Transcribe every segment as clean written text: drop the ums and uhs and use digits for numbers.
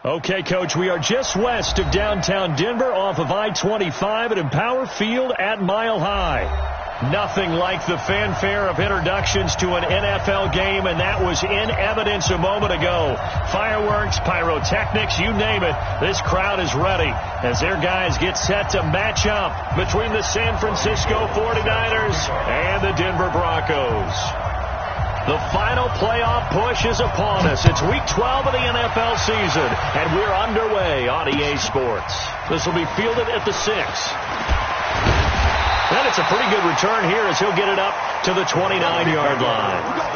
Okay, Coach, we are just west of downtown Denver off of I-25 at Empower Field at Mile High. Nothing like the fanfare of introductions to an NFL game, and that was in evidence a moment ago. Fireworks, pyrotechnics, you name it. This crowd is ready as their guys get set to match up between the San Francisco 49ers and the Denver Broncos. The final playoff push is upon us. It's Week 12 of the NFL season, and we're underway on EA Sports. This will be fielded at the 6. And it's a pretty good return here as he'll get it up to the 29-yard line.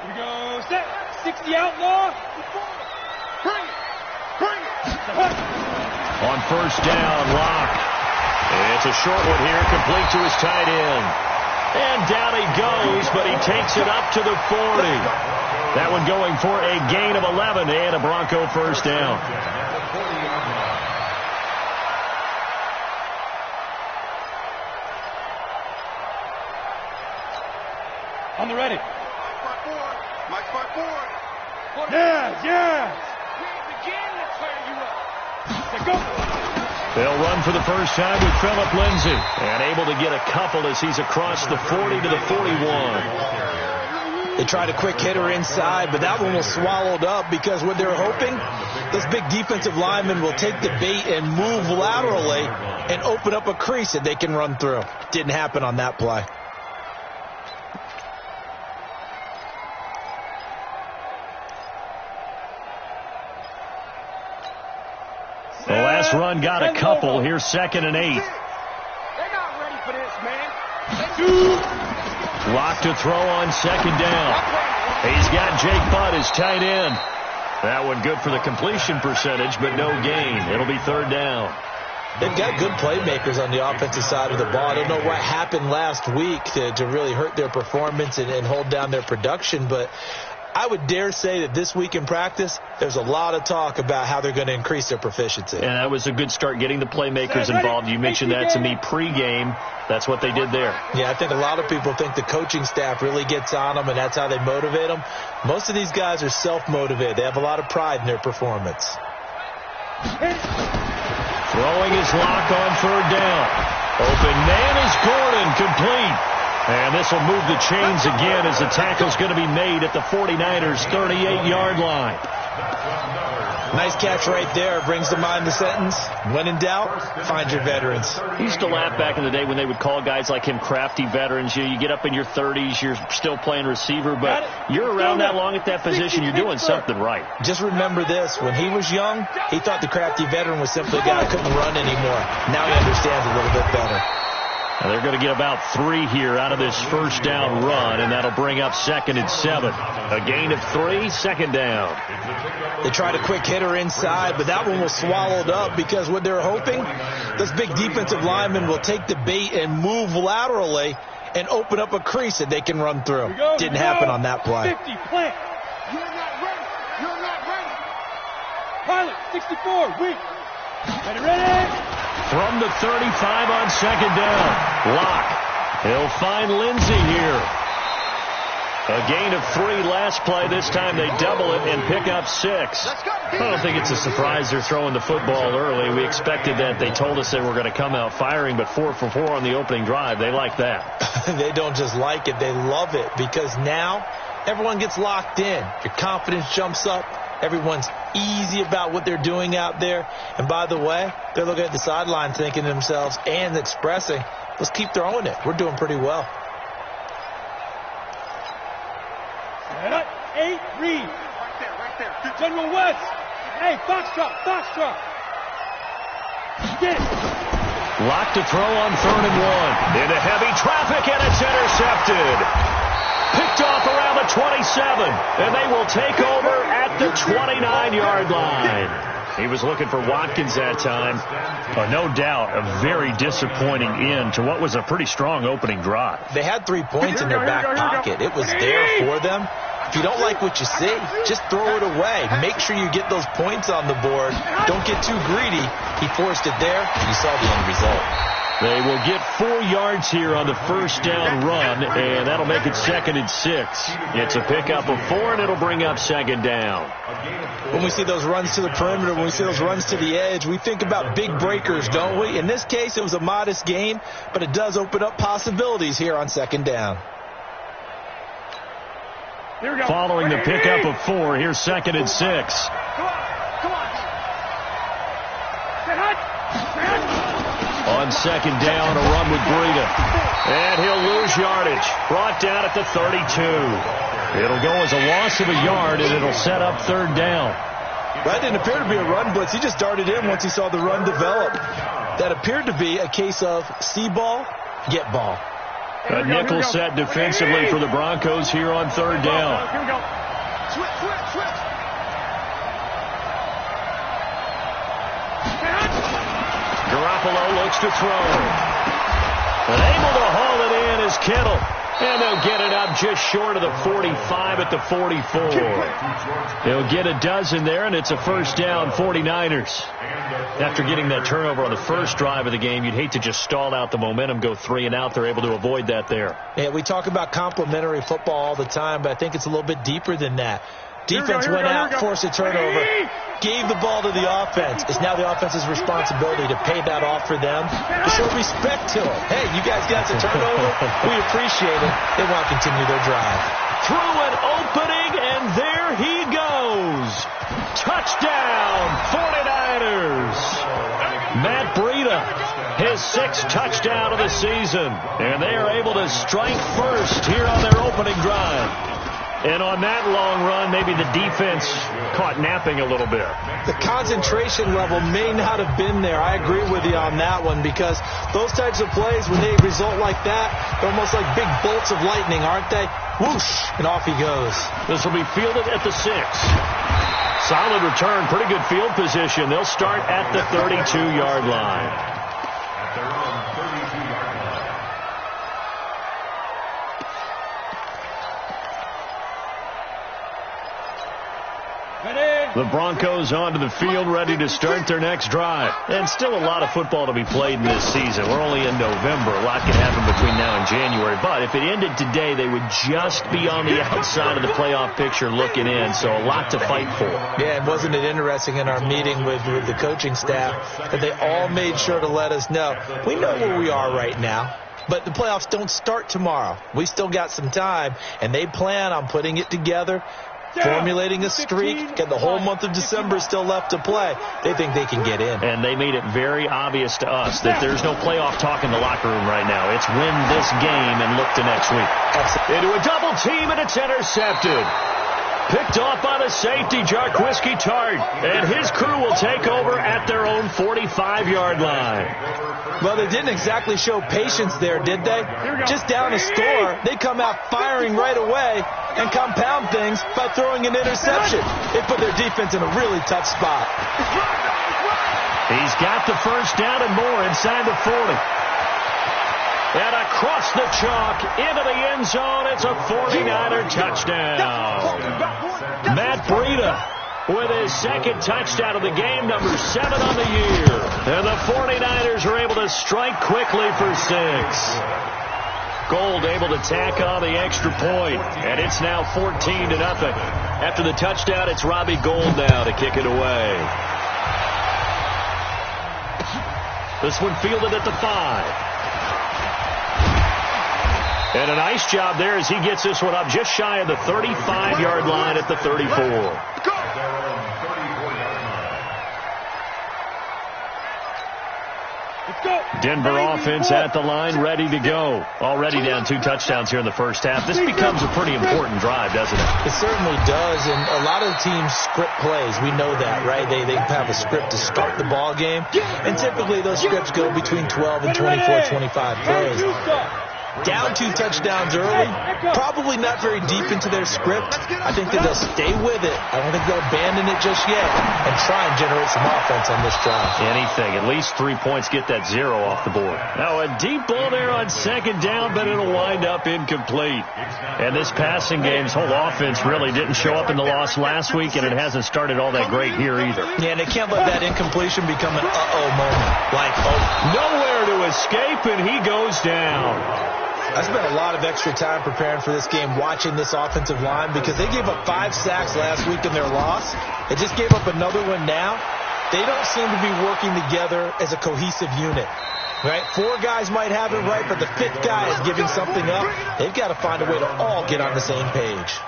Here we go, set, 60 outlaw. Bring it. On first down, Locke. It's a short one here, complete to his tight end. And down he goes, but he takes it up to the 40. That one going for a gain of 11 and a Bronco first down. On the ready. Mike front forward. Yeah. Go. They'll run for the first time with Phillip Lindsay. And able to get a couple as he's across the 40 to the 41. They tried a quick hitter inside, but that one was swallowed up because what they're hoping, this big defensive lineman will take the bait and move laterally and open up a crease that they can run through. Didn't happen on that play. The last run got a couple. Here's 2nd and 8. They're not ready for this, man. Lock to throw on 2nd down. He's got Jake Butt as tight end. That one good for the completion percentage, but no gain. It'll be 3rd down. They've got good playmakers on the offensive side of the ball. I don't know what happened last week to really hurt their performance and hold down their production, but I would dare say that this week in practice, there's a lot of talk about how they're going to increase their proficiency. And that was a good start getting the playmakers involved. You mentioned that to me pregame. That's what they did there. Yeah, I think a lot of people think the coaching staff really gets on them, and that's how they motivate them. Most of these guys are self-motivated. They have a lot of pride in their performance. Throwing his Lock on 3rd down. Open man is Gordon, complete. And this will move the chains again as the tackle's going to be made at the 49ers' 38-yard line. Nice catch right there. Brings to mind the sentence, when in doubt, find your veterans. I used to laugh back in the day when they would call guys like him crafty veterans. You get up in your 30s, you're still playing receiver, but you're around that long at that position, you're doing something right. Just remember this. When he was young, he thought the crafty veteran was simply a guy who couldn't run anymore. Now he understands a little bit better. Now they're going to get about 3 here out of this first down run, and that'll bring up 2nd and 7. A gain of 3, 2nd down. They tried a quick hitter inside, but that one was swallowed up because what they're hoping, this big defensive lineman will take the bait and move laterally and open up a crease that they can run through. Didn't happen on that play. 50, plant. You're not ready. You're not ready. Pilot, 64, weak. Ready. From the 35 on 2nd down. Lock. He'll find Lindsay here. A gain of 3 last play. This time they double it and pick up 6. I don't think it's a surprise they're throwing the football early. We expected that. They told us they were going to come out firing, but 4 for 4 on the opening drive. They like that. They don't just like it. They love it because now everyone gets locked in. Your confidence jumps up. Everyone's easy about what they're doing out there. And by the way, they're looking at the sideline thinking to themselves and expressing, let's keep throwing it. We're doing pretty well. 8, read. Right there. General West. Hey, Foxtrot. Get it. Lock to throw on 3rd and 1. Into heavy traffic, and it's intercepted. Picked off around the 27, and they will take over at the 29-yard line. He was looking for Watkins that time. No doubt, a very disappointing end to what was a pretty strong opening drive. They had 3 points in their back pocket. It was there for them. If you don't like what you see, just throw it away. Make sure you get those points on the board. Don't get too greedy. He forced it there, and you saw the end result. They will get 4 yards here on the first down run, and that'll make it 2nd and 6. It's a pickup of 4, and it'll bring up 2nd down. When we see those runs to the perimeter, when we see those runs to the edge, we think about big breakers, don't we? In this case, it was a modest gain, but it does open up possibilities here on 2nd down. Following the pickup of 4, here's 2nd and 6. Come on. On 2nd down, a run with Breida. And he'll lose yardage. Brought down at the 32. It'll go as a loss of a yard, and it'll set up 3rd down. That didn't appear to be a run blitz. He just darted in once he saw the run develop. That appeared to be a case of see ball, get ball. A nickel set defensively for the Broncos here on 3rd down. Here we go. Switch. Garoppolo looks to throw. And able to haul it in is Kittle. And they'll get it up just short of the 45 at the 44. They'll get a dozen there, and it's a first down, 49ers. After getting that turnover on the first drive of the game, you'd hate to just stall out the momentum, go 3 and out. They're able to avoid that there. Yeah, we talk about complementary football all the time, but I think it's a little bit deeper than that. Defense went out, forced a turnover, gave the ball to the offense. It's now the offense's responsibility to pay that off for them, to show respect to them. Hey, you guys got the turnover. We appreciate it. They want to continue their drive. Through an opening, and there he goes. Touchdown, 49ers. Matt Breida, his 6th touchdown of the season. And they are able to strike first here on their opening drive. And on that long run, maybe the defense caught napping a little bit. The concentration level may not have been there. I agree with you on that one, because those types of plays, when they result like that, they're almost like big bolts of lightning, aren't they? Whoosh, and off he goes. This will be fielded at the 6. Solid return, pretty good field position. They'll start at the 32-yard line. The Broncos onto the field, ready to start their next drive. And still a lot of football to be played in this season. We're only in November. A lot can happen between now and January. But if it ended today, they would just be on the outside of the playoff picture looking in. So a lot to fight for. Yeah, and wasn't it interesting in our meeting with the coaching staff that they all made sure to let us know, we know where we are right now, but the playoffs don't start tomorrow. We still got some time, and they plan on putting it together, formulating a streak, and the whole month of December still left to play. They think they can get in. And they made it very obvious to us that there's no playoff talk in the locker room right now. It's win this game and look to next week. Into a double team, and it's intercepted. Picked off by the safety, Jarquiski Tart. And his crew will take over at their own 45-yard line. Well, they didn't exactly show patience there, did they? Just down a score, they come out firing right away and compound things by throwing an interception. They put their defense in a really tough spot. He's got the first down and more inside the 40. And across the chalk, into the end zone, it's a 49er touchdown. Matt Breida with his 2nd touchdown of the game, number 7 on the year. And the 49ers are able to strike quickly for 6. Gold able to tack on the extra point, and it's now 14-0. After the touchdown, it's Robbie Gould now to kick it away. This one fielded at the 5. And a nice job there as he gets this one up just shy of the 35-yard line at the 34. Denver offense at the line, ready to go. Already down 2 touchdowns here in the first half. This becomes a pretty important drive, doesn't it? It certainly does, and a lot of teams script plays. We know that, right? They have a script to start the ball game, and typically those scripts go between 12 and 24, 25 plays. Down 2 touchdowns early, probably not very deep into their script. I think that they'll stay with it. I don't think they'll abandon it just yet and try and generate some offense on this drive. Anything. At least 3 points, get that 0 off the board. Now a deep ball there on second down, but it'll wind up incomplete. And this passing game's whole offense really didn't show up in the loss last week, and it hasn't started all that great here either. Yeah, and they can't let that incompletion become an uh-oh moment. Like, oh, nowhere to escape, and he goes down. I spent a lot of extra time preparing for this game, watching this offensive line, because they gave up 5 sacks last week in their loss. They just gave up another one now. They don't seem to be working together as a cohesive unit. Right? 4 guys might have it right, but the 5th guy is giving something up. They've got to find a way to all get on the same page.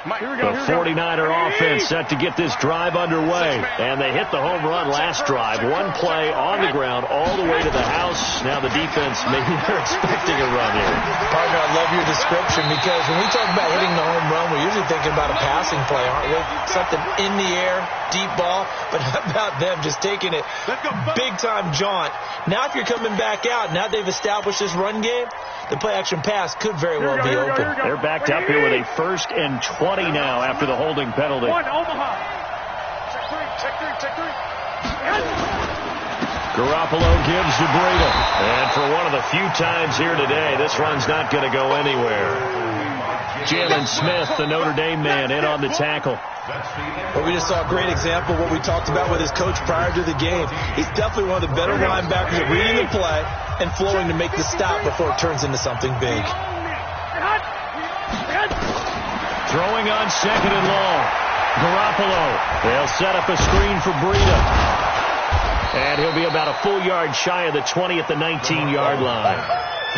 The 49er offense set to get this drive underway. And they hit the home run last drive. 1 play on the ground all the way to the house. Now the defense, maybe they're expecting a run here. Partner, I love your description, because when we talk about hitting the home run, we're usually thinking about a passing play, aren't we? Something in the air, deep ball. But how about them just taking it big-time jaunt? Now if you're coming back out, now they've established this run game, the play-action pass could very well be open. They're backed up here with a 1st and 20 now after the holding penalty. Omaha. Check 3. Garoppolo gives to Breida. And for one of the few times here today, this run's not going to go anywhere. Jalen Smith, the Notre Dame man, in on the tackle. Well, we just saw a great example of what we talked about with his coach prior to the game. He's definitely one of the better linebackers at reading the play and flowing to make the stop before it turns into something big. Throwing on 2nd and long. Garoppolo. They'll set up a screen for Breida. And he'll be about a full yard shy of the 20 at the 19-yard line.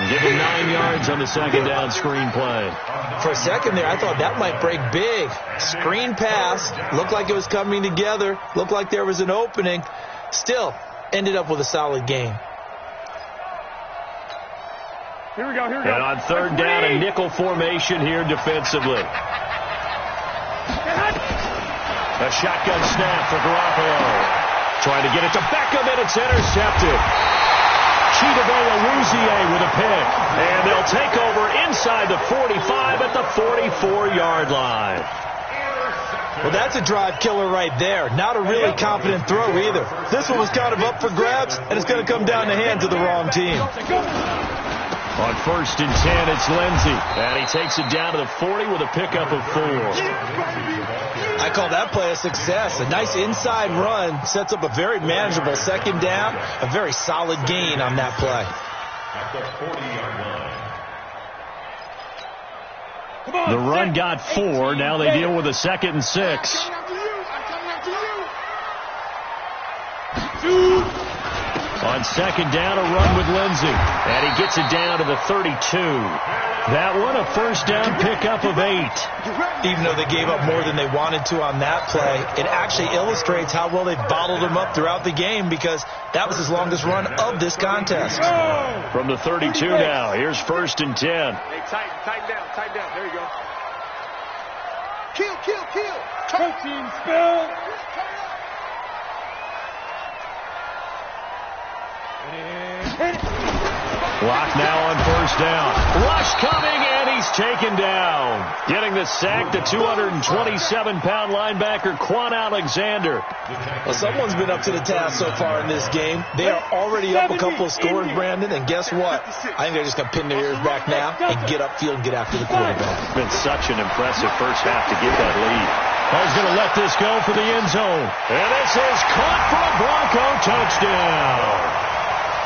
Give him 9 yards on the 2nd down screen play. For a second there, I thought that might break big. Screen pass. Looked like it was coming together. Looked like there was an opening. Still, ended up with a solid game. Here we go. And on 3rd down, a nickel formation here defensively. A shotgun snap for Garoppolo. Trying to get it to Beckham, and it's intercepted. Chidobe with a pick. And they'll take over inside the 45 at the 44-yard line. Well, that's a drive killer right there. Not a really confident throw either. This one was kind of up for grabs, and it's going to come down the hands of the wrong team. On 1st and 10, it's Lindsey. And he takes it down to the 40 with a pickup of 4. I call that play a success. A nice inside run sets up a very manageable 2nd down. A very solid gain on that play. The run got 4. Now they deal with a 2nd and 6. On 2nd down, a run with Lindsey. And he gets it down to the 32. That one, a 1st down pickup of 8. Even though they gave up more than they wanted to on that play, it actually illustrates how well they bottled them up throughout the game, because that was his longest run of this contest. From the 32 now, here's 1st and 10. Hey, tighten down. There you go. Kill. Protein spill. Clock now on 1st down. Rush coming, and he's taken down. Getting the sack, the 227-pound linebacker, Quan Alexander. Well, someone's been up to the task so far in this game. They are already up a couple of scores, Brandon, and guess what? I think they're just going to pin their ears back now and get upfield and get after the quarterback. It's been such an impressive first half to get that lead. Ball's going to let this go for the end zone. And this is caught for a Bronco touchdown.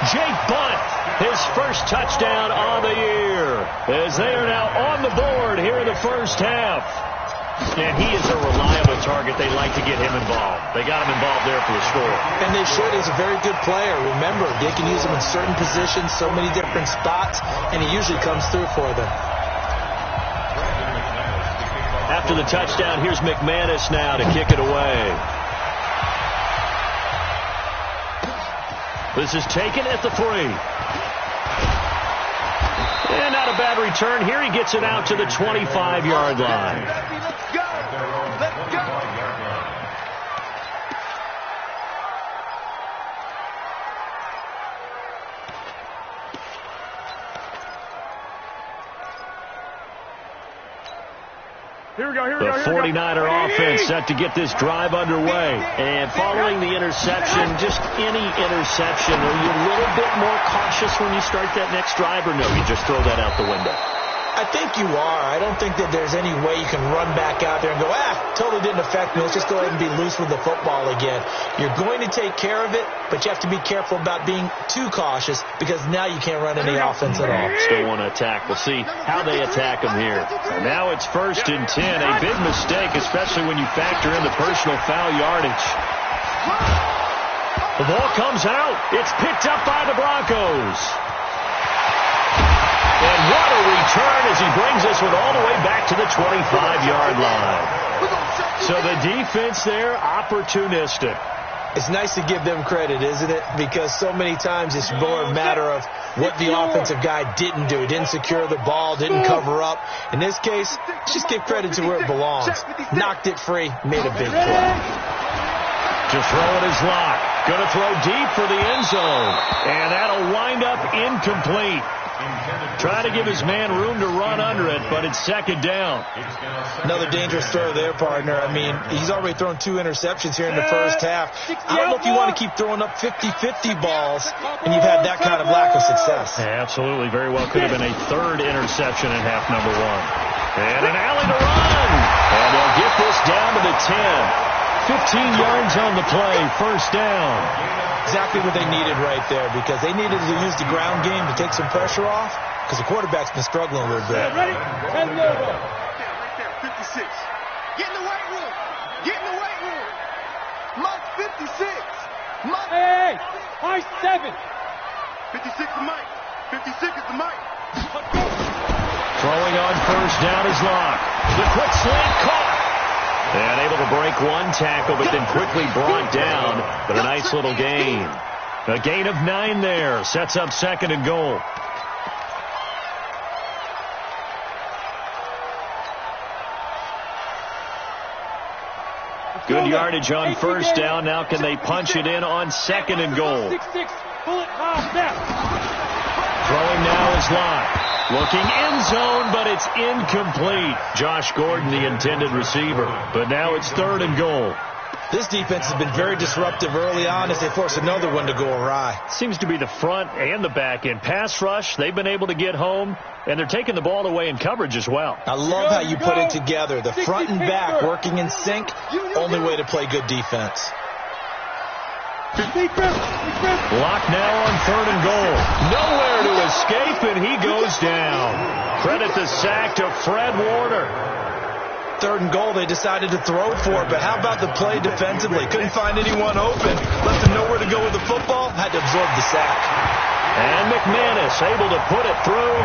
Jake Bunt, his first touchdown on the year, as they are now on the board here in the first half. And he is a reliable target. They like to get him involved. They got him involved there for the score. And they should. He's a very good player. Remember, they can use him in certain positions, so many different spots, and he usually comes through for them. After the touchdown, here's McManus now to kick it away. This is taken at the 3. And not a bad return. Here he gets it out to the 25-yard line. Let's go. The 49er offense set to get this drive underway. And following the interception, just any interception, are you a little bit more cautious when you start that next drive, or no, you just throw that out the window? I think you are. I don't think that there's any way you can run back out there and go, totally didn't affect me. Let's just go ahead and be loose with the football again. You're going to take care of it, but you have to be careful about being too cautious because now you can't run any offense at all. Still want to attack. We'll see how they attack them here. And now it's 1st and 10. A big mistake, especially when you factor in the personal foul yardage. The ball comes out. It's picked up by the Broncos. And what a return as he brings us all the way back to the 25-yard line. So the defense there, opportunistic. It's nice to give them credit, isn't it? Because so many times it's more a matter of what the offensive guy didn't do. He didn't secure the ball, didn't cover up. In this case, just give credit to where it belongs. Knocked it free, made a big play. Just throwing his lock. Going to throw deep for the end zone. And that'll wind up incomplete. Try to give his man room to run under it, but it's 2nd down. Another dangerous throw there, partner. I mean, he's already thrown 2 interceptions here in the first half. I don't know if you want to keep throwing up 50-50 balls, and you've had that kind of lack of success. Yeah, absolutely. Very well could have been a 3rd interception in half number 1. And an alley to run. And they'll get this down to the 10. 15 yards on the play, 1st down. Exactly what they needed right there, because they needed to use the ground game to take some pressure off, because the quarterback's been struggling a little bit. Ready? Right there, 56. Get in the weight room. Get in the weight room. Mike 56. Mike. Hey, Mike 7. 56 is Mike. 56 is the Mike. Throwing on 1st down is Locke. The quick slant caught. And able to break one tackle, but then quickly brought down. But a nice little gain. A gain of 9 there. Sets up 2nd and goal. Good yardage on 1st down. Now can they punch it in on 2nd and goal? Throwing now is Locke. Looking end zone, but it's incomplete. Josh Gordon, the intended receiver. But now it's 3rd and goal. This defense has been very disruptive early on as they force another one to go awry. Seems to be the front and the back end. Pass rush, they've been able to get home, and they're taking the ball away in coverage as well. I love how you put it together. The front and back working in sync, only way to play good defense. Block now on 3rd and goal. Nowhere to escape, and he goes down. Credit the sack to Fred Warner. 3rd and goal, they decided to throw for it, but how about the play defensively? Couldn't find anyone open. Left them nowhere to go with the football. Had to absorb the sack. And McManus able to put it through.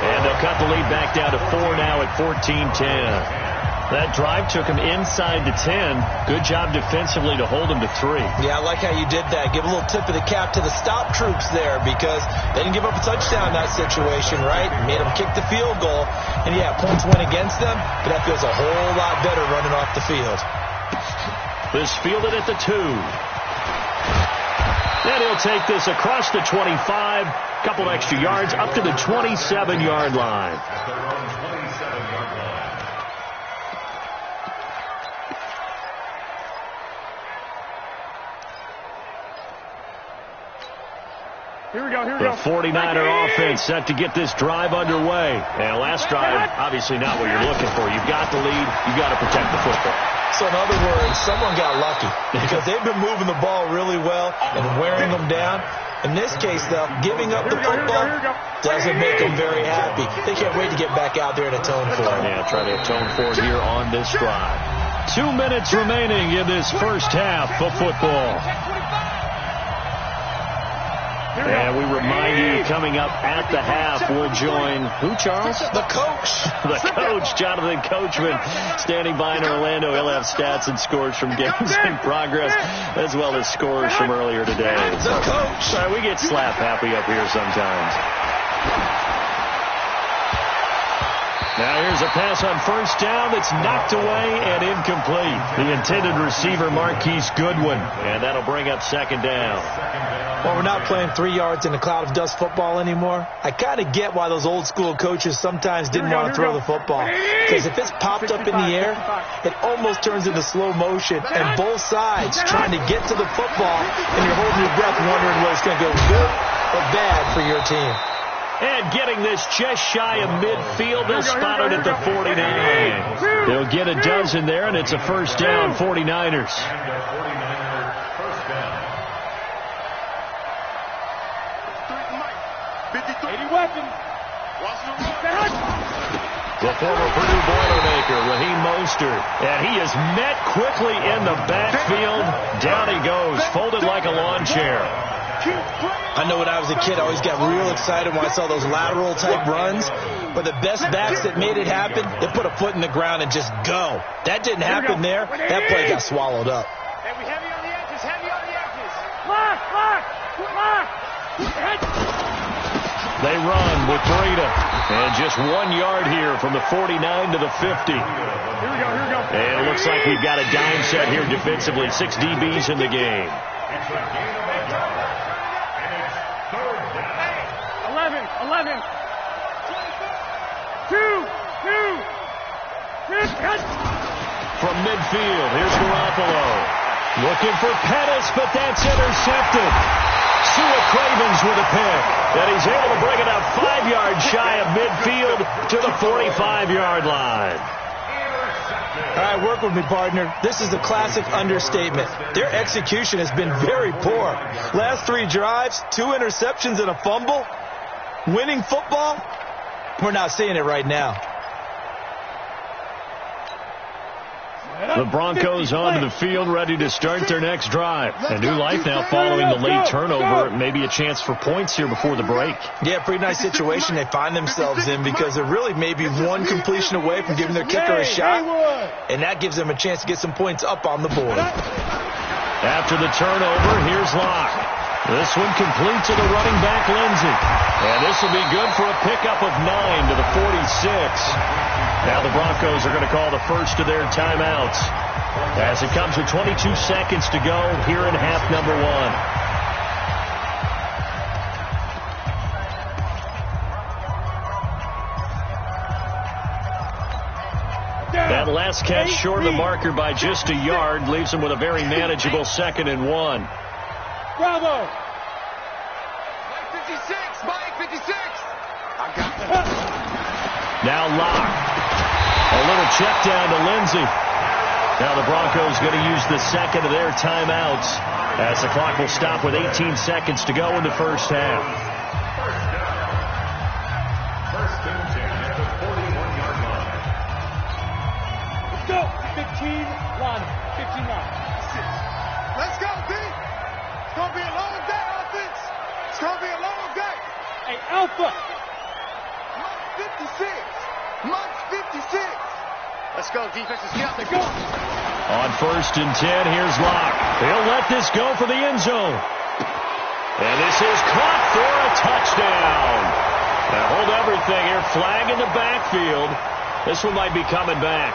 And they'll cut the lead back down to 4 now at 14-10. That drive took him inside the 10. Good job defensively to hold him to 3. Yeah, I like how you did that. Give a little tip of the cap to the stop troops there because they didn't give up a touchdown in that situation, right? Made them kick the field goal. And, yeah, points went against them, but that feels a whole lot better running off the field. This fielded at the 2. Then he'll take this across the 25. Couple extra yards up to the 27-yard line. Here we go. The 49er offense set to get this drive underway. And last drive, obviously not what you're looking for. You've got the lead. You've got to protect the football. So in other words, someone got lucky because they've been moving the ball really well and wearing them down. In this case, though, giving up the football doesn't make them very happy. They can't wait to get back out there and atone for it. Yeah, try to atone for it here on this drive. 2 minutes remaining in this first half of football. And we remind you, coming up at the half, we'll join who, Charles? The coach. The coach, Jonathan Coachman, standing by in Orlando. He'll have stats and scores from games in progress, as well as scores from earlier today. The coach. Sorry, we get slap happy up here sometimes. Now here's a pass on first down that's knocked away and incomplete. The intended receiver, Marquise Goodwin, and that'll bring up second down. Well, we're not playing 3 yards in a cloud of dust football anymore. I kind of get why those old school coaches sometimes didn't want to throw the football. Because if it's popped up in the air, it almost turns into slow motion. And both sides trying to get to the football, and you're holding your breath wondering whether it's going to go good or bad for your team. And getting this just shy of midfield, they'll spot it at the 49. They'll get a dozen there, and it's a first down, 49ers. The former Purdue Boilermaker, Raheem Mostert. And he is met quickly in the backfield. Down he goes, folded like a lawn chair. I know when I was a kid, I always got real excited when I saw those lateral type runs. But the best backs that made it happen, they put a foot in the ground and just go. That didn't happen there. That play got swallowed up. Hey, we heavy on the edges, heavy on the edges. Lock. They run with Breida. And just 1 yard here from the 49 to the 50. Here we go. And it looks like we've got a dime set here defensively. 6 DBs in the game. 11. 2. From midfield, here's Garoppolo. Looking for Pettis, but that's intercepted. Sua Cravens with a pick. And he's able to bring it up 5 yards shy of midfield to the 45-yard line. All right, work with me, partner. This is a classic understatement. Their execution has been very poor. Last 3 drives, 2 interceptions and a fumble. Winning football? We're not seeing it right now. The Broncos onto the field, ready to start their next drive. A new life now following the late turnover. Maybe a chance for points here before the break. Yeah, pretty nice situation they find themselves in because they're really maybe one completion away from giving their kicker a shot. And that gives them a chance to get some points up on the board. After the turnover, here's Locke. This one complete to the running back, Lindsey. And this will be good for a pickup of 9 to the 46. Now the Broncos are going to call the first of their timeouts as it comes with 22 seconds to go here in half number 1. That last catch short of the marker by just a yard leaves them with a very manageable 2nd and 1. Bravo! Mike 56! I got it. Now Locke. A little check down to Lindsey. Now the Broncos going to use the second of their timeouts as the clock will stop with 18 seconds to go in the first half. First and 10 at the 41-yard line. Let's go! 15 line. Let's go, D! It's going to be a long day, offense. It's going to be a long day. Hey, Alpha! Month 56. Let's go, defense. Let's get out there. Go. On first and 10, here's Locke. He'll let this go for the end zone. And this is caught for a touchdown. Now hold everything here. Flag in the backfield. This one might be coming back.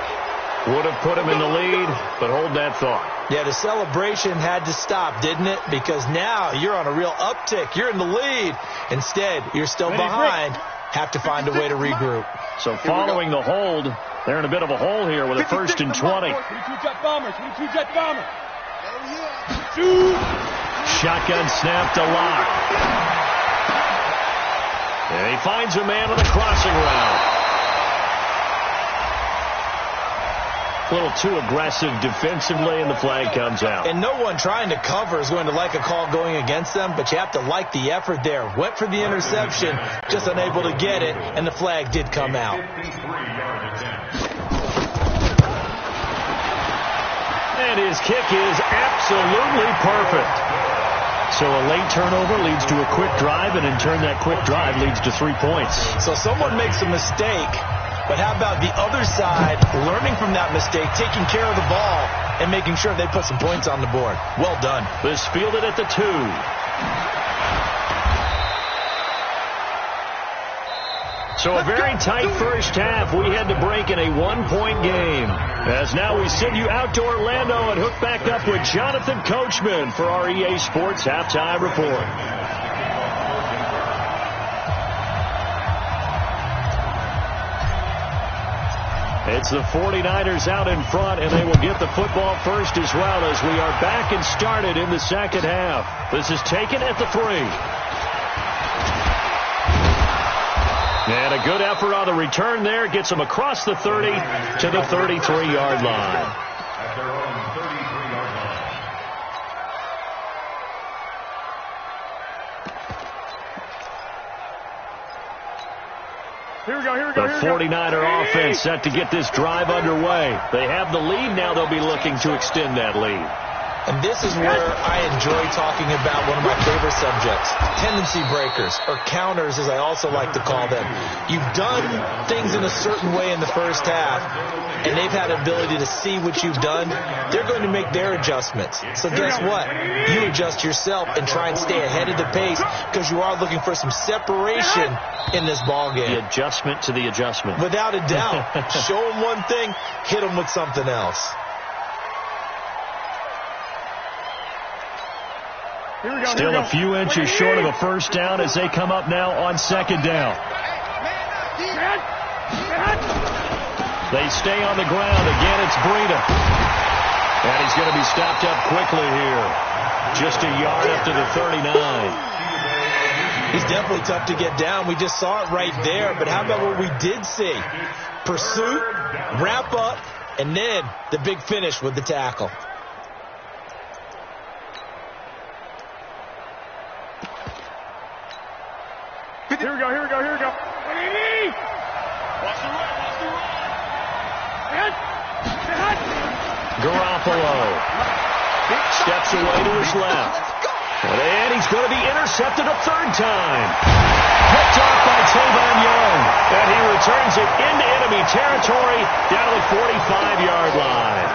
Would have put him in the lead, but hold that thought. Yeah, the celebration had to stop, didn't it? Because now you're on a real uptick. You're in the lead. Instead, you're still behind. Have to find a way to regroup. So following the hold, they're in a bit of a hole here with a first and 20. 22 jet bomber. Shotgun snap to Locke. And he finds a man on the crossing route. A little too aggressive defensively, and the flag comes out. And no one trying to cover is going to like a call going against them, but you have to like the effort there. Went for the interception, just unable to get it, and the flag did come out. And his kick is absolutely perfect. So a late turnover leads to a quick drive, and in turn that quick drive leads to 3 points. So someone makes a mistake, but how about the other side learning from that mistake, taking care of the ball, and making sure they put some points on the board? Well done. This fielded at the 2. So a very tight first half. We head break in a one-point game. As now we send you out to Orlando and hook back up with Jonathan Coachman for our EA Sports Halftime Report. It's the 49ers out in front, and they will get the football first as well as we are back and started in the second half. This is taken at the 3. And a good effort on the return there. Gets them across the 30 to the 33-yard line. At their own 33-yard line. Here we go. The 49er offense set to get this drive underway. They have the lead. Now they'll be looking to extend that lead. And this is where I enjoy talking about one of my favorite subjects, tendency breakers, or counters as I also like to call them. You've done things in a certain way in the first half, and they've had the ability to see what you've done. They're going to make their adjustments. So guess what? You adjust yourself and try and stay ahead of the pace because you are looking for some separation in this ball game. The adjustment to the adjustment. Without a doubt. Show them one thing, hit them with something else. Still a few inches short of a first down as they come up now on second down. They stay on the ground. Again, it's Breida. And he's going to be stopped up quickly here. Just a yard up to the 39. He's definitely tough to get down. We just saw it right there. But how about what we did see? Pursuit, wrap up, and then the big finish with the tackle. Here we go. Watch the run. Garoppolo steps away to his left. And he's going to be intercepted a third time. Picked off by Tavon Young. And he returns it into enemy territory down to the 45-yard line.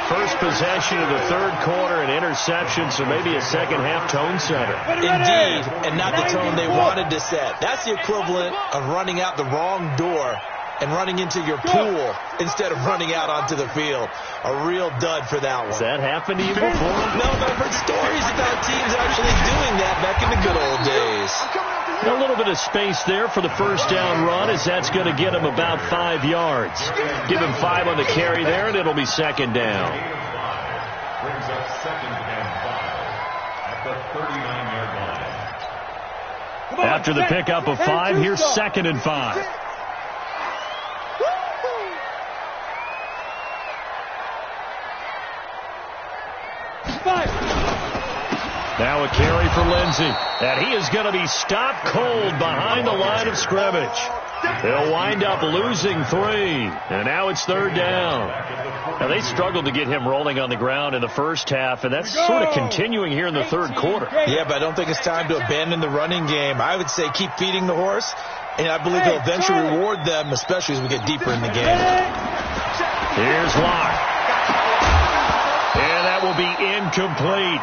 First possession of the third quarter, an interception, so maybe a second-half tone setter. Indeed, and not the tone they wanted to set. That's the equivalent of running out the wrong door and running into your pool instead of running out onto the field. A real dud for that one. Has that happened to you before? No, but I've heard stories about teams actually doing that back in the good old days. A little bit of space there for the first down run as that's going to get him about 5 yards. Give him 5 on the carry there, and it'll be second down. Brings up second and 5 at the 39-yard line. After the pickup of 5, here's second and 5. Now a carry for Lindsey. And he is going to be stopped cold behind the line of scrimmage. They'll wind up losing 3. And now it's third down. Now they struggled to get him rolling on the ground in the first half, and that's sort of continuing here in the third quarter. Yeah, but I don't think it's time to abandon the running game. I would say keep feeding the horse, and I believe he'll eventually reward them, especially as we get deeper in the game. Here's Locke. And that will be incomplete.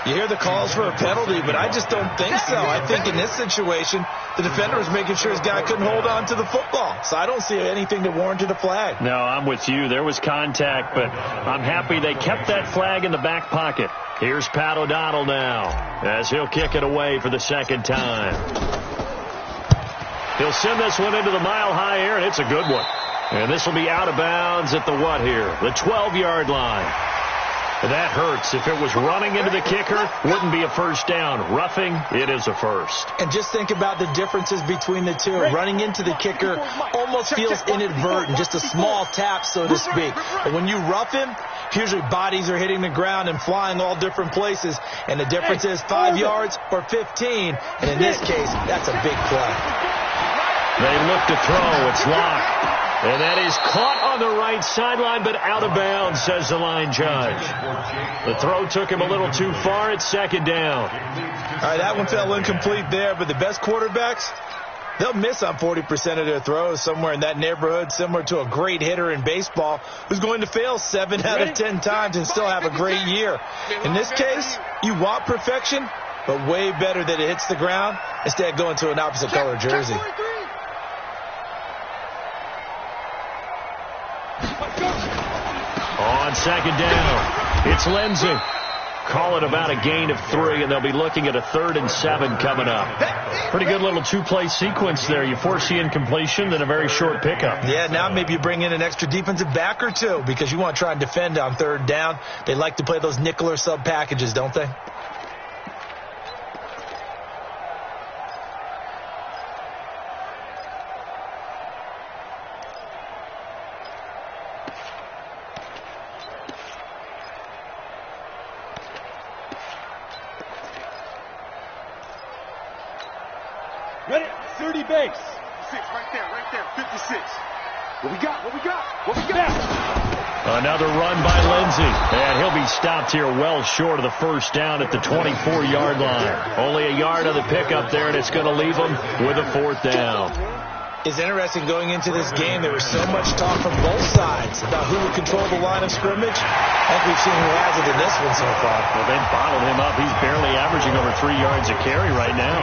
You hear the calls for a penalty, but I just don't think so. I think in this situation, the defender was making sure his guy couldn't hold on to the football. So I don't see anything that warranted a flag. No, I'm with you. There was contact, but I'm happy they kept that flag in the back pocket. Here's Pat O'Donnell now as he'll kick it away for the second time. He'll send this one into the mile-high air, and it's a good one. And this will be out of bounds at the what here? The 12-yard line. That hurts. If it was running into the kicker, wouldn't be a first down. Roughing, it is a first. And just think about the differences between the two. Running into the kicker almost feels inadvertent, just a small tap, so to speak. But when you rough him, usually bodies are hitting the ground and flying all different places. And the difference is 5 yards or 15. And in this case, that's a big play. They look to throw. It's Locke. And that is caught on the right sideline, but out of bounds, says the line judge. The throw took him a little too far. It's second down. All right, that one fell incomplete there, but the best quarterbacks, they'll miss on 40% of their throws, somewhere in that neighborhood, similar to a great hitter in baseball who's going to fail 7 out of 10 times and still have a great year. In this case, you want perfection, but way better that it hits the ground instead of going to an opposite color jersey. On second down, it's Lindsey. Call it about a gain of 3, and they'll be looking at a 3rd and 7 coming up. Pretty good little 2-play sequence there. You force the incompletion, then a very short pickup. Yeah, now maybe you bring in an extra defensive back or two because you want to try and defend on 3rd down. They like to play those nickel or sub packages, don't they? Ready? 30 base. 6 right there, 56. What we got? Another run by Lindsey, and he'll be stopped here well short of the first down at the 24-yard line. Only a yard of the pickup there, and it's going to leave them with a 4th down. It's interesting going into this game. There was so much talk from both sides about who would control the line of scrimmage. I think we've seen who has it in this one so far. Well, they've bottled him up. He's barely averaging over 3 yards a carry right now.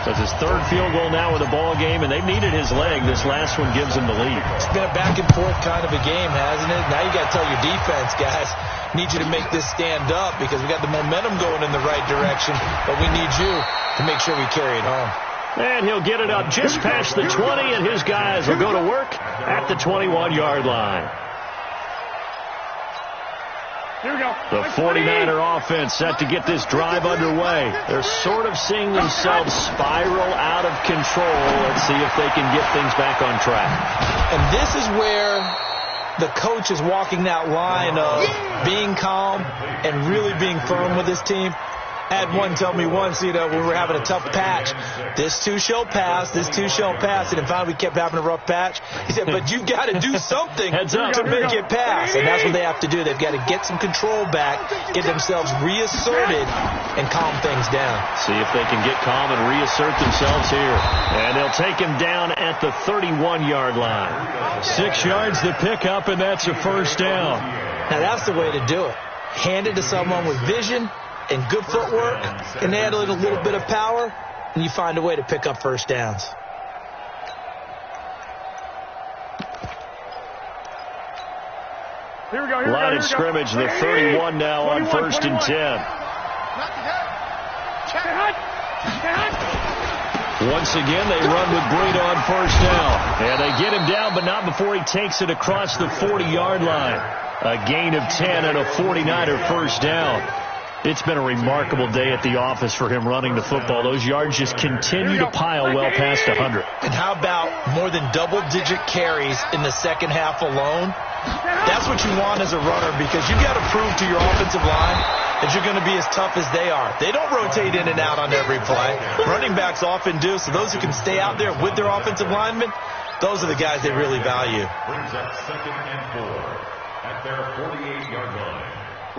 So it's his 3rd field goal now with the ball game, and they've needed his leg. This last one gives him the lead. It's been a back-and-forth kind of a game, hasn't it? Now you got to tell your defense, guys, need you to make this stand up because we got the momentum going in the right direction, but we need you to make sure we carry it home. And he'll get it up just past the 20, and his guys will go to work at the 21-yard line. Here we go. The 49er offense set to get this drive underway. They're sort of seeing themselves spiral out of control. Let's see if they can get things back on track. And this is where the coach is walking that line of being calm and really being firm with his team. I had one tell me once, when we were having a tough patch, this too shall pass, this too shall pass. And finally we kept having a rough patch. He said, but you've got to do something to make it pass. And that's what they have to do. They've got to get some control back, get themselves reasserted, and calm things down. See if they can get calm and reassert themselves here. And they'll take him down at the 31-yard line. 6 yards to pick up, and that's a 1st down. Now that's the way to do it. Hand it to someone with vision and good footwork, and add a little bit of power, and you find a way to pick up 1st downs. Here we go. Line of scrimmage, the 31 now on 1st and 10. Once again, they run with Breida on 1st down. And they get him down, but not before he takes it across the 40-yard line. A gain of 10 and a 49er 1st down. It's been a remarkable day at the office for him running the football. Those yards just continue to pile well past 100. And how about more than double-digit carries in the second half alone? That's what you want as a runner because you've got to prove to your offensive line that you're going to be as tough as they are. They don't rotate in and out on every play. Running backs often do, so those who can stay out there with their offensive linemen, those are the guys they really value. Brings up 2nd and 4 at their 48-yard line.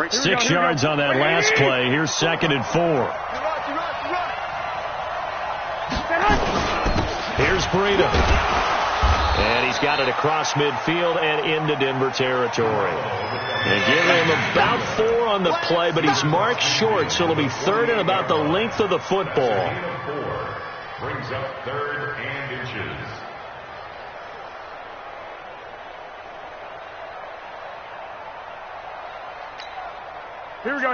6 yards on that last play. Here's 2nd and 4. Here's Breida. And he's got it across midfield and into Denver territory. They give him about 4 on the play, but he's marked short, so it'll be 3rd and about the length of the football. Brings up 3rd and inches. Here we go.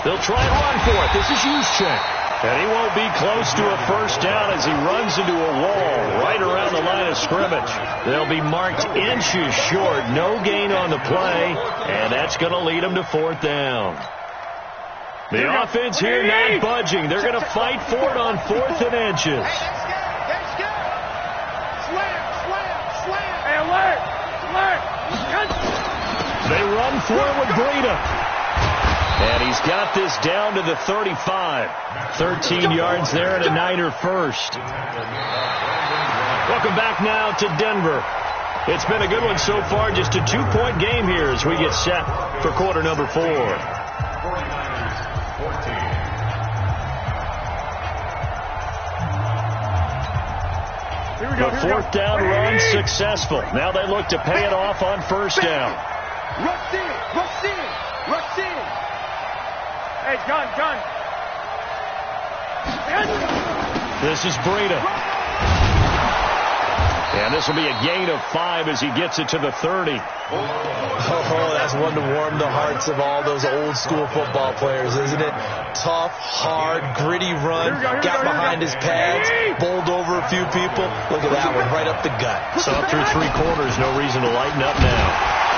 They'll try and run for it. This is Juszczyk. And he won't be close to a 1st down as he runs into a wall right around the line of scrimmage. They'll be marked inches short. No gain on the play, and that's going to lead them to 4th down. The offense here not budging. They're going to fight for it on 4th and inches. They run for it with Breida. And he's got this down to the 35. 13 yards there and a Niner 1st. Welcome back now to Denver. It's been a good one so far. Just a 2-point game here as we get set for quarter number 4. The 4th down run successful. Now they look to pay it off on 1st down. Rush in. Hey, gun. This is Breida. And this will be a gain of 5 as he gets it to the 30. Oh, that's one to warm the hearts of all those old school football players, isn't it? Tough, hard, gritty run. Got behind his pads, bowled over a few people. Look at that one, right up the gut. So up through 3 quarters, no reason to lighten up now.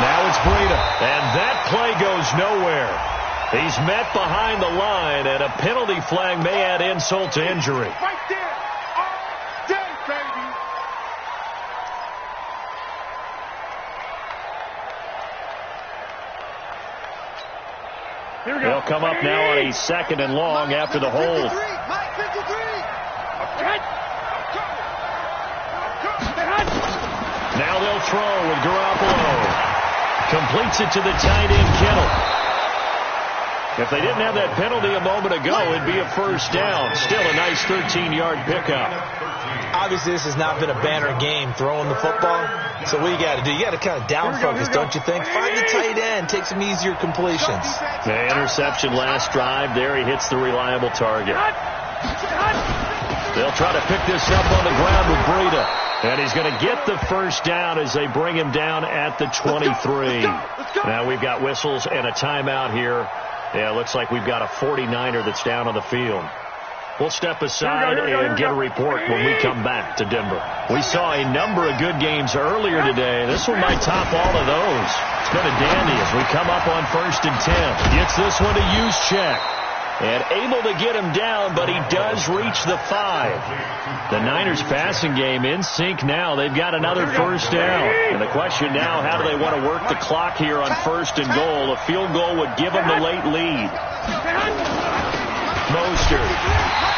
Now it's Breida. And that play goes nowhere. He's met behind the line, and a penalty flag may add insult to injury. Right there. All day, baby. They'll come up now on a 2nd and long after the hold. Mike 53. Now they'll throw with Garoppolo. Completes it to the tight end, Kittle. If they didn't have that penalty a moment ago, it'd be a first down. Still a nice 13-yard pickup. Obviously, this has not been a banner game throwing the football. So what you got to do? You got to kind of down focus, don't you think? Find the tight end. Take some easier completions. The interception last drive there. He hits the reliable target. They'll try to pick this up on the ground with Breida. And he's going to get the first down as they bring him down at the 23. Now we've got whistles and a timeout here. Yeah, it looks like we've got a 49er that's down on the field. We'll step aside and get a report when we come back to Denver. We saw a number of good games earlier today. This one might top all of those. It's been a dandy as we come up on 1st and 10. Gets this one to Juszczyk. And able to get him down, but he does reach the 5. The Niners passing game in sync now. They've got another first down. And the question now, how do they want to work the clock here on 1st and goal? A field goal would give them the late lead. Mostert.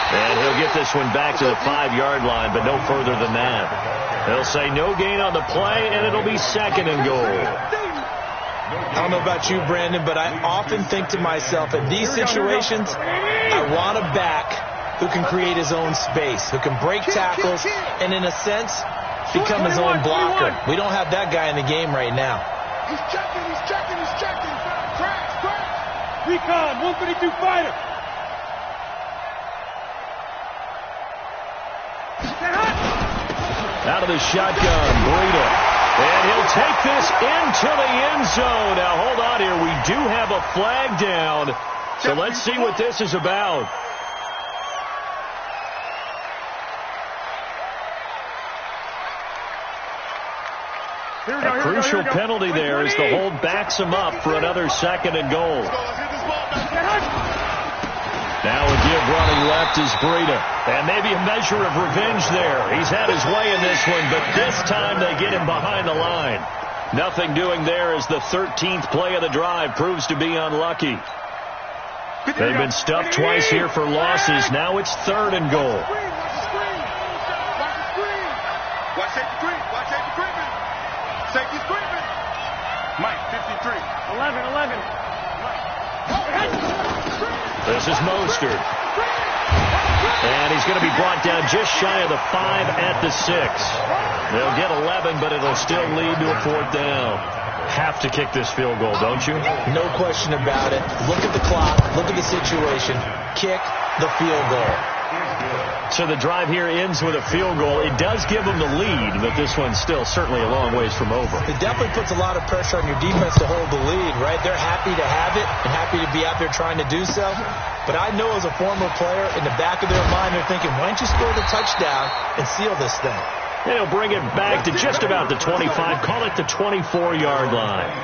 And he'll get this one back to the 5-yard line, but no further than that. They'll say no gain on the play, and it'll be 2nd and goal. I don't know about you, Brandon, but I often think to myself, in these situations, I want a back who can create his own space, who can break tackles, and in a sense, become his own blocker. We don't have that guy in the game right now. He's checking. Crash. Recon, 132 fighter. Out of the shotgun, Breida. And he'll take this into the end zone. Now, hold on here. We do have a flag down. So let's see what this is about. A crucial penalty there as the hold backs him up for another 2nd and goal. Now a give running left is Breida. And maybe a measure of revenge there. He's had his way in this one, but this time they get him behind the line. Nothing doing there as the 13th play of the drive proves to be unlucky. They've been stuffed twice here for losses. Now it's 3rd and goal. Watch safety screen. Safety screen. Mike 53. 11. This is Mostert. And he's going to be brought down just shy of the 5 at the 6. They'll get 11, but it'll still lead to a 4th down. Have to kick this field goal, don't you? No question about it. Look at the clock. Look at the situation. Kick the field goal. So the drive here ends with a field goal. It does give them the lead, but this one's still certainly a long ways from over. It definitely puts a lot of pressure on your defense to hold the lead, right? They're happy to have it and happy to be out there trying to do so. But I know as a former player, in the back of their mind, they're thinking, why don't you score the touchdown and seal this thing? They'll bring it back to just about the 25. Call it the 24-yard line.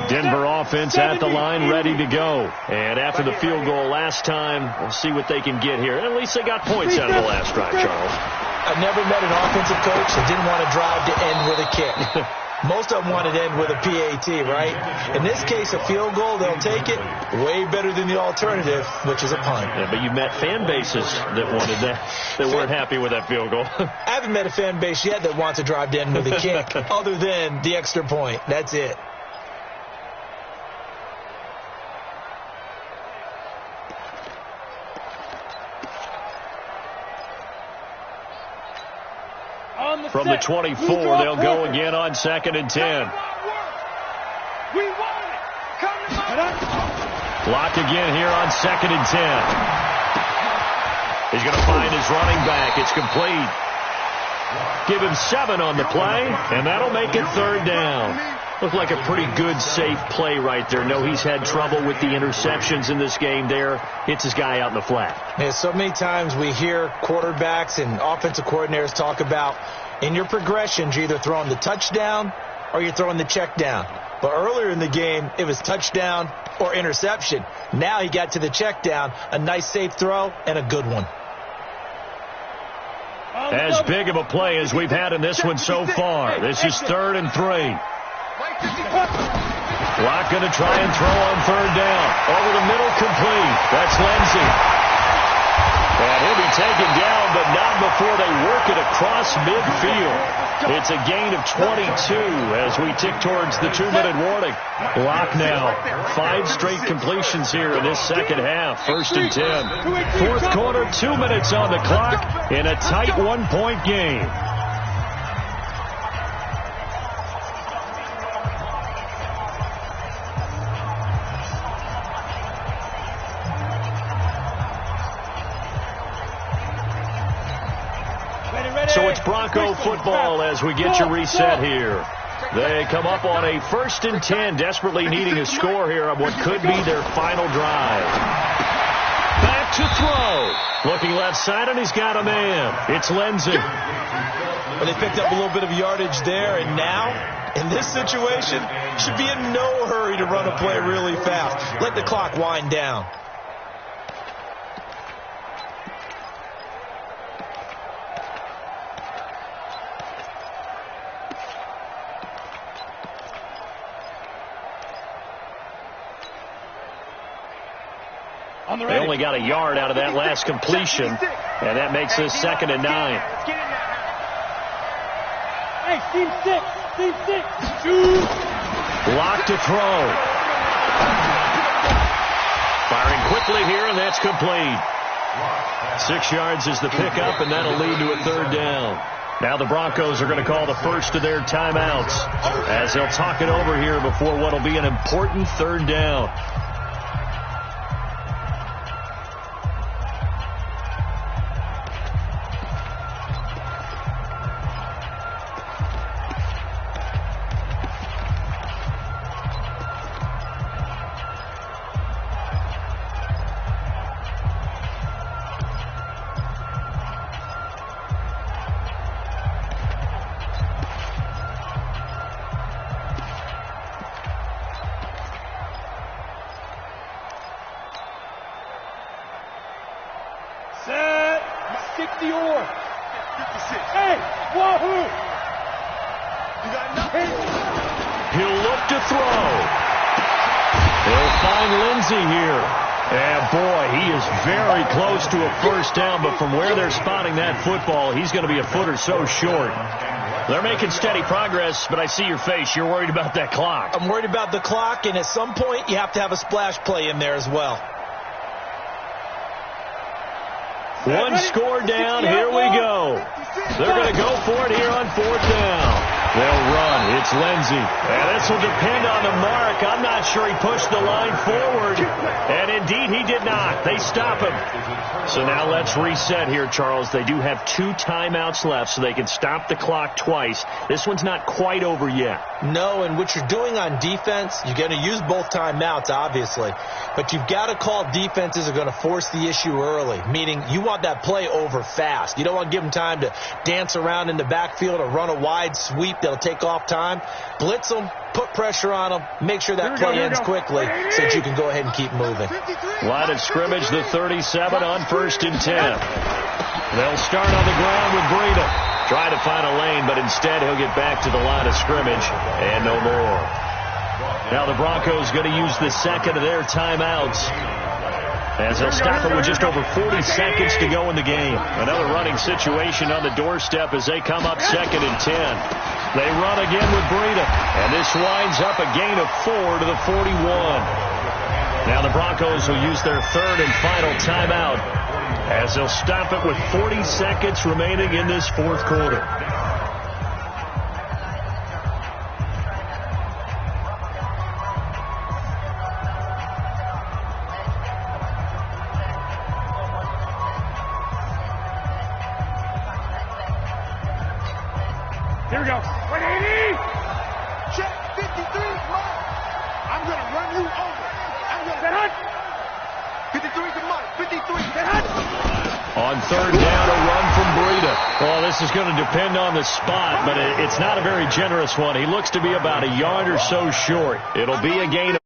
Denver offense at the line, ready to go. And after the field goal last time, we'll see what they can get here. At least they got points out of the last drive, Charles. I've never met an offensive coach that didn't want to drive to end with a kick. Most of them wanted to end with a PAT, right? In this case, a field goal, they'll take it. Way better than the alternative, which is a punt. Yeah, but you met fan bases that wanted that, that weren't happy with that field goal. I haven't met a fan base yet that wants to drive to end with a kick, other than the extra point. That's it. From the 24, they'll go again on 2nd and 10. We want it. Come to my... Blocked again here on 2nd and 10. He's going to find his running back. It's complete. Give him 7 on the play, and that'll make it 3rd down. Looked like a pretty good, safe play right there. No, he's had trouble with the interceptions in this game there. Hits his guy out in the flat. Yeah, so many times we hear quarterbacks and offensive coordinators talk about in your progressions, you're either throwing the touchdown or you're throwing the check down. But earlier in the game, it was touchdown or interception. Now he got to the check down, a nice safe throw, and a good one. As big of a play as we've had in this one so far. This is 3rd and 3. Locke going to try and throw on 3rd down. Over the middle, complete. That's Lindsey. And he'll be taken down, but not before they work it across midfield. It's a gain of 22 as we tick towards the 2-minute warning. Locke now. 5 straight completions here in this second half. 1st and 10. 4th quarter, 2 minutes on the clock in a tight 1-point game. So it's Bronco football as we get you reset here. They come up on a 1st and 10, desperately needing a score here on what could be their final drive. Back to throw. Looking left side, and he's got a man. It's Lindsey. Well, they picked up a little bit of yardage there, and now, in this situation, should be in no hurry to run a play really fast. Let the clock wind down. They only got a yard out of that last completion, and that makes this 2nd and 9. Hey, team 6. Locke to throw. Firing quickly here, and that's complete. 6 yards is the pickup, and that'll lead to a 3rd down. Now the Broncos are going to call the first of their timeouts as they'll talk it over here before what will be an important 3rd down. He'll look to throw. He'll find Lindsey here. And boy, he is very close to a 1st down, but from where they're spotting that football, he's going to be a foot or so short. They're making steady progress, but I see your face. You're worried about that clock. I'm worried about the clock, and at some point, you have to have a splash play in there as well. One score down. Here we go. They're going to go for it here on 4th down. They'll run. It's Lindsey. And this will depend on the mark. I'm not sure he pushed the line forward. And indeed, he did not. They stop him. So now let's reset here, Charles. They do have 2 timeouts left, so they can stop the clock twice. This one's not quite over yet. No, and what you're doing on defense, you're going to use both timeouts, obviously. But you've got to call defenses are going to force the issue early, meaning you want that play over fast. You don't want to give them time to dance around in the backfield or run a wide sweep that'll take off time. Blitz them, put pressure on them, make sure that play ends quickly so that you can go ahead and keep moving. Line of scrimmage, the 37 on 1st and 10. They'll start on the ground with Breida. Try to find a lane, but instead he'll get back to the line of scrimmage and no more. Now the Broncos going to use the 2nd of their timeouts as they'll stop it with just over 40 seconds to go in the game. Another running situation on the doorstep as they come up 2nd and 10. They run again with Breida, and this winds up a gain of 4 to the 41. Now the Broncos will use their 3rd and final timeout as they'll stop it with 40 seconds remaining in this 4th quarter. Here we go. 180. Check 53, Mike. I'm going to run you over. I'm going to... Set hunt. 53 to Mike. 53. Set hunt. On third down, a run from Breida. Well, this is going to depend on the spot, but it's not a very generous one. He looks to be about a yard or so short. It'll be a gain.